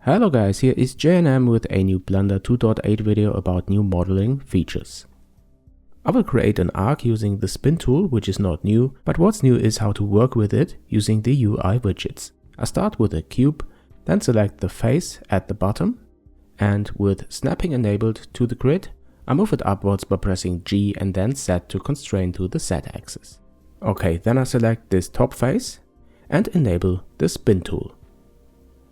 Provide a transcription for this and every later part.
Hello guys, here is JNM with a new Blender 2.8 video about new modeling features. I will create an arc using the spin tool, which is not new, but what's new is how to work with it using the UI widgets. I start with a cube, then select the face at the bottom, and with snapping enabled to the grid, I move it upwards by pressing G and then set to constrain to the Z axis. Okay, then I select this top face and enable the spin tool.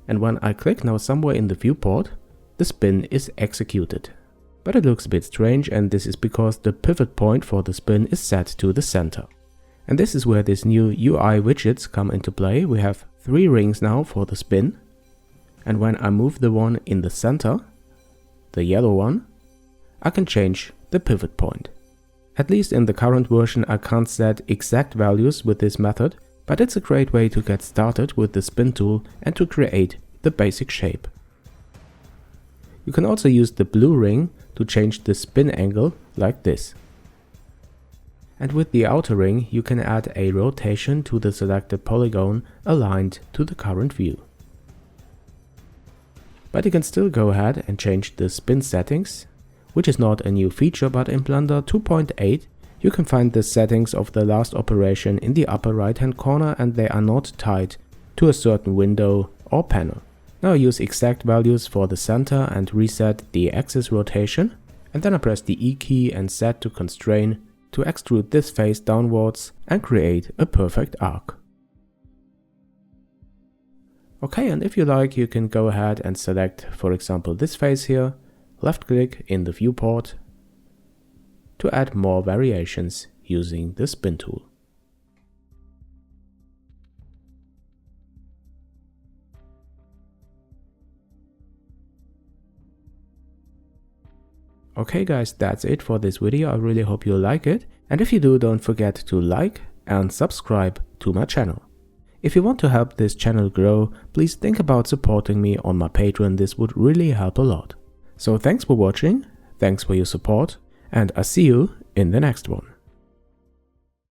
And when I click now somewhere in the viewport, the spin is executed. But it looks a bit strange, and this is because the pivot point for the spin is set to the center. And this is where this new UI widgets come into play. We have 3 rings now for the spin. And when I move the one in the center, the yellow one, I can change the pivot point. At least in the current version I can't set exact values with this method, but it's a great way to get started with the spin tool and to create the basic shape. You can also use the blue ring to change the spin angle like this. And with the outer ring you can add a rotation to the selected polygon aligned to the current view. But you can still go ahead and change the spin settings, which is not a new feature, but in Blender 2.8 you can find the settings of the last operation in the upper right hand corner, and they are not tied to a certain window or panel. Now I use exact values for the center and reset the axis rotation, and then I press the E key and set to constrain to extrude this face downwards and create a perfect arc. Okay, and if you like you can go ahead and select, for example, this face here, left click in the viewport to add more variations using the spin tool. Okay guys, that's it for this video. I really hope you like it, and if you do, don't forget to like and subscribe to my channel. If you want to help this channel grow, please think about supporting me on my Patreon. This would really help a lot. So thanks for watching, thanks for your support, and I'll see you in the next one.